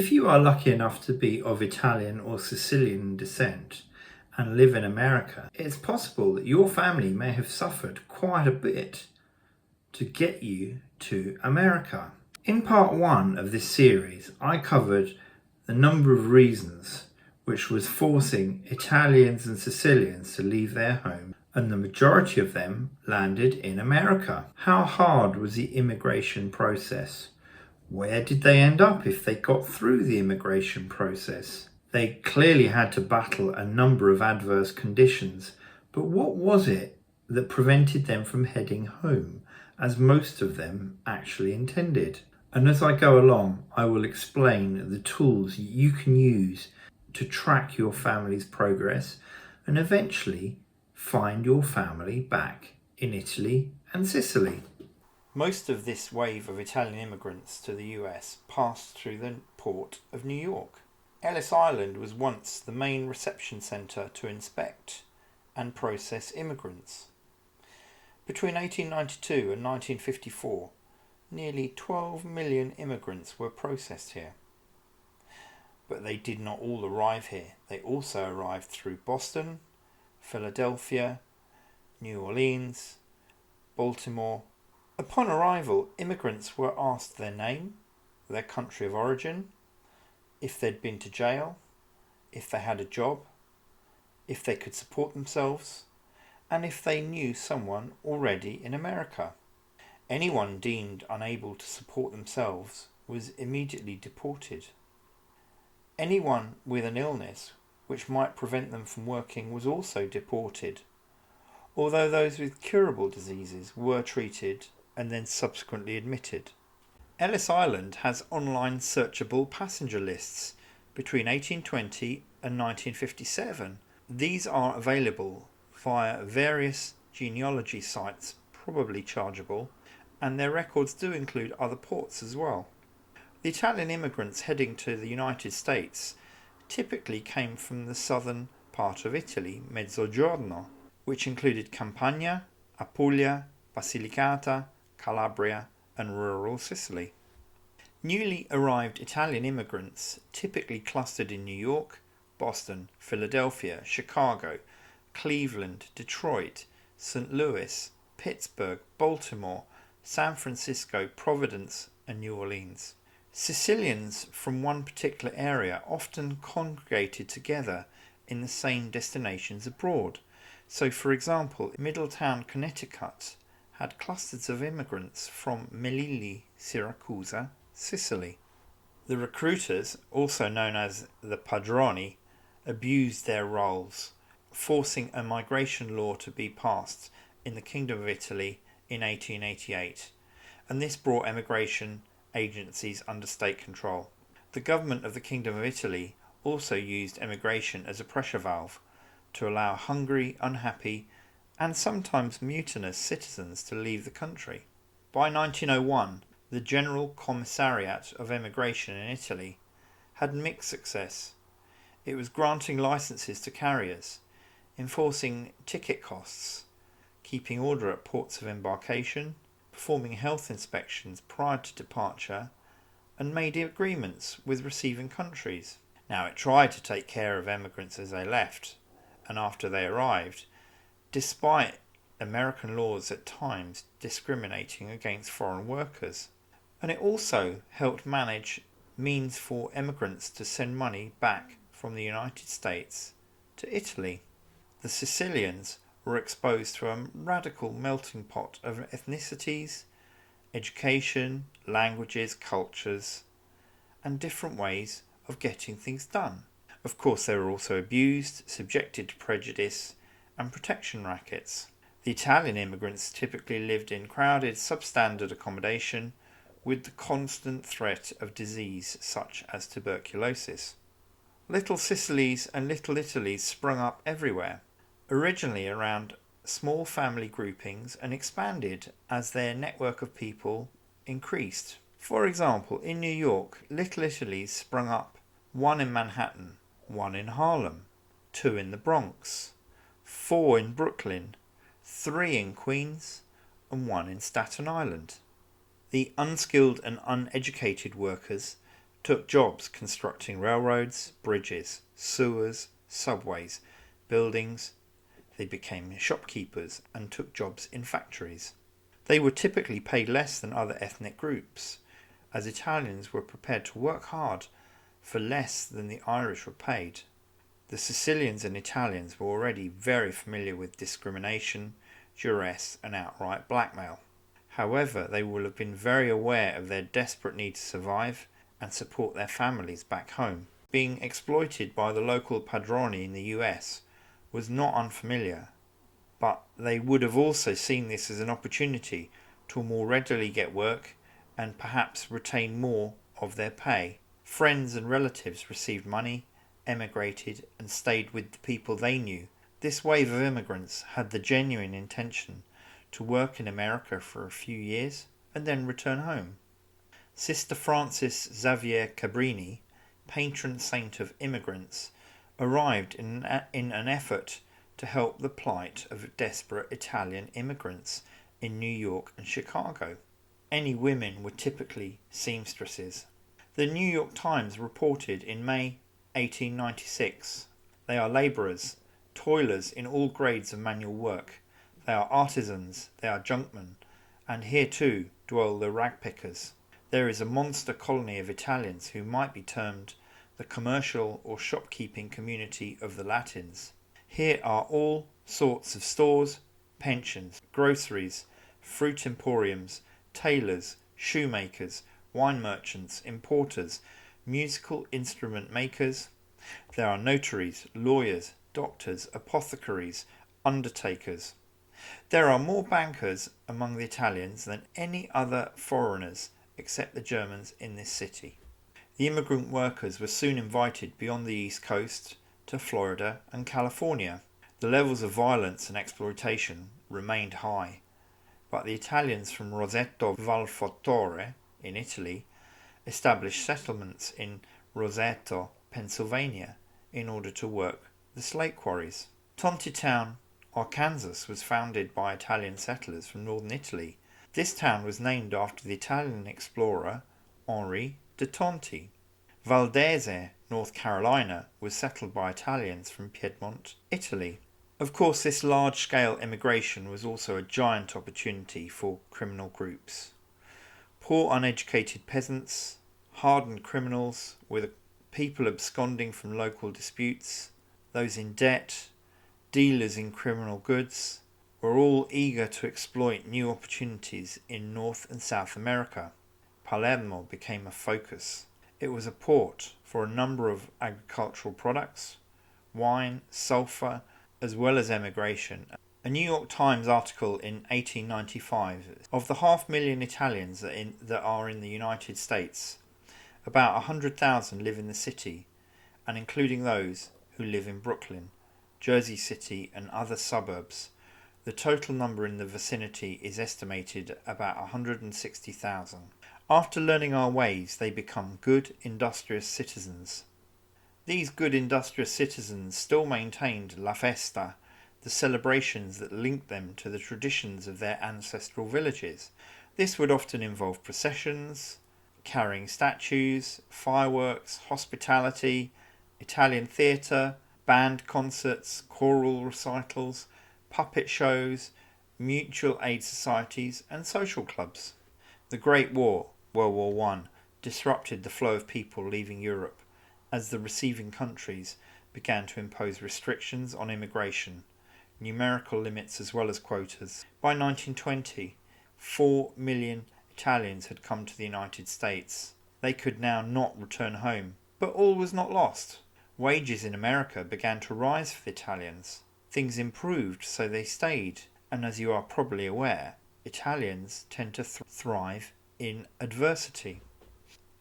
If you are lucky enough to be of Italian or Sicilian descent and live in America, it's possible that your family may have suffered quite a bit to get you to America. In part 1 of this series, I covered the number of reasons which was forcing Italians and Sicilians to leave their home, and the majority of them landed in America. How hard was the immigration process? Where did they end up if they got through the immigration process? They clearly had to battle a number of adverse conditions, but what was it that prevented them from heading home, as most of them actually intended? And as I go along, I will explain the tools you can use to track your family's progress and eventually find your family back in Italy and Sicily. Most of this wave of Italian immigrants to the US passed through the port of New York. Ellis Island was once the main reception centre to inspect and process immigrants. Between 1892 and 1954, nearly 12 million immigrants were processed here. But they did not all arrive here. They also arrived through Boston, Philadelphia, New Orleans, Baltimore. Upon arrival, immigrants were asked their name, their country of origin, if they'd been to jail, if they had a job, if they could support themselves, and if they knew someone already in America. Anyone deemed unable to support themselves was immediately deported. Anyone with an illness which might prevent them from working was also deported, although those with curable diseases were treated and then subsequently admitted. Ellis Island has online searchable passenger lists between 1820 and 1957. These are available via various genealogy sites, probably chargeable, and their records do include other ports as well. The Italian immigrants heading to the United States typically came from the southern part of Italy, Mezzogiorno, which included Campania, Apulia, Basilicata, Calabria, and rural Sicily. Newly arrived Italian immigrants typically clustered in New York, Boston, Philadelphia, Chicago, Cleveland, Detroit, St. Louis, Pittsburgh, Baltimore, San Francisco, Providence, and New Orleans. Sicilians from one particular area often congregated together in the same destinations abroad. So, for example, Middletown, Connecticut had clusters of immigrants from Melilli, Syracuse, Sicily. The recruiters, also known as the Padroni, abused their roles, forcing a migration law to be passed in the Kingdom of Italy in 1888, and this brought emigration agencies under state control. The government of the Kingdom of Italy also used emigration as a pressure valve to allow hungry, unhappy, and sometimes mutinous citizens to leave the country. By 1901, the General Commissariat of Emigration in Italy had mixed success. It was granting licenses to carriers, enforcing ticket costs, keeping order at ports of embarkation, performing health inspections prior to departure, and made agreements with receiving countries. Now, it tried to take care of emigrants as they left and after they arrived, despite American laws at times discriminating against foreign workers. And it also helped manage means for emigrants to send money back from the United States to Italy. The Sicilians were exposed to a radical melting pot of ethnicities, education, languages, cultures, and different ways of getting things done. Of course, they were also abused, subjected to prejudice and protection rackets. The Italian immigrants typically lived in crowded, substandard accommodation with the constant threat of disease such as tuberculosis. Little Sicilies and Little Italies sprung up everywhere, originally around small family groupings, and expanded as their network of people increased. For example, in New York, Little Italies sprung up, one in Manhattan, one in Harlem, two in the Bronx, four in Brooklyn, three in Queens, and one in Staten Island. The unskilled and uneducated workers took jobs constructing railroads, bridges, sewers, subways, buildings. They became shopkeepers and took jobs in factories. They were typically paid less than other ethnic groups, as Italians were prepared to work hard for less than the Irish were paid. The Sicilians and Italians were already very familiar with discrimination, duress, and outright blackmail. However, they will have been very aware of their desperate need to survive and support their families back home. Being exploited by the local Padroni in the US was not unfamiliar, but they would have also seen this as an opportunity to more readily get work and perhaps retain more of their pay. Friends and relatives received money, emigrated, and stayed with the people they knew. This wave of immigrants had the genuine intention to work in America for a few years and then return home. Sister Frances Xavier Cabrini, patron saint of immigrants, arrived in an effort to help the plight of desperate Italian immigrants in New York and Chicago. Any women were typically seamstresses. The New York Times reported in May 1896, "They are labourers, toilers in all grades of manual work. They are artisans, they are junkmen, and here too dwell the ragpickers. There is a monster colony of Italians who might be termed the commercial or shopkeeping community of the Latins. Here are all sorts of stores, pensions, groceries, fruit emporiums, tailors, shoemakers, wine merchants, importers, musical instrument makers. There are notaries, lawyers, doctors, apothecaries, undertakers. There are more bankers among the Italians than any other foreigners except the Germans in this city." The immigrant workers were soon invited beyond the East Coast to Florida and California. The levels of violence and exploitation remained high, but the Italians from Roseto Valfotore in Italy established settlements in Roseto, Pennsylvania, in order to work the slate quarries. Tontitown, Arkansas, was founded by Italian settlers from northern Italy. This town was named after the Italian explorer Henri de Tonti. Valdese, North Carolina, was settled by Italians from Piedmont, Italy. Of course, this large-scale immigration was also a giant opportunity for criminal groups. Poor uneducated peasants, hardened criminals, with people absconding from local disputes, those in debt, dealers in criminal goods, were all eager to exploit new opportunities in North and South America. Palermo became a focus. It was a port for a number of agricultural products, wine, sulphur, as well as emigration. A New York Times article in 1895, of the 500,000 Italians that are in the United States, about 100,000 live in the city, and including those who live in Brooklyn, Jersey City and other suburbs, the total number in the vicinity is estimated about 160,000. After learning our ways, they become good, industrious citizens. These good, industrious citizens still maintained la festa, the celebrations that linked them to the traditions of their ancestral villages. This would often involve processions, carrying statues, fireworks, hospitality, Italian theatre, band concerts, choral recitals, puppet shows, mutual aid societies, and social clubs. The Great War, World War I, disrupted the flow of people leaving Europe as the receiving countries began to impose restrictions on immigration, numerical limits as well as quotas. By 1920, 4 million Italians had come to the United States. They could now not return home, but all was not lost. Wages in America began to rise for the Italians. Things improved, so they stayed, and as you are probably aware, Italians tend to thrive in adversity.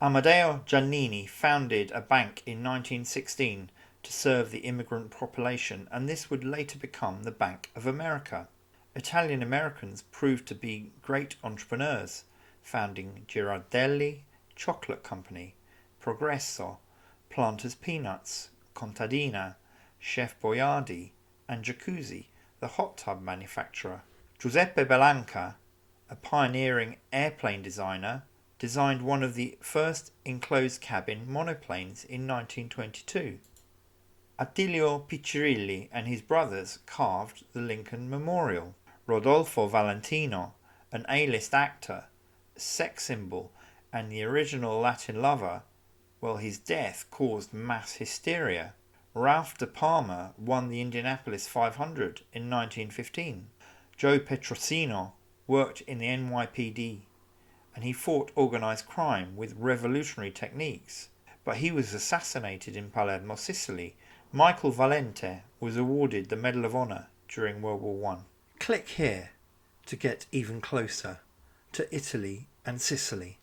Amadeo Giannini founded a bank in 1916 to serve the immigrant population, and this would later become the Bank of America. Italian Americans proved to be great entrepreneurs, founding Girardelli Chocolate Company, Progresso, Planters Peanuts, Contadina, Chef Boyardee, and Jacuzzi, the hot tub manufacturer. Giuseppe Bellanca, a pioneering airplane designer, designed one of the first enclosed cabin monoplanes in 1922. Attilio Piccirilli and his brothers carved the Lincoln Memorial. Rodolfo Valentino, an A-list actor, a sex symbol, and the original Latin lover, well, his death caused mass hysteria. Ralph De Palma won the Indianapolis 500 in 1915. Joe Petrosino worked in the NYPD, and he fought organised crime with revolutionary techniques, but he was assassinated in Palermo, Sicily. Michael Valente was awarded the Medal of Honor during World War I. Click here to get even closer to Italy and Sicily.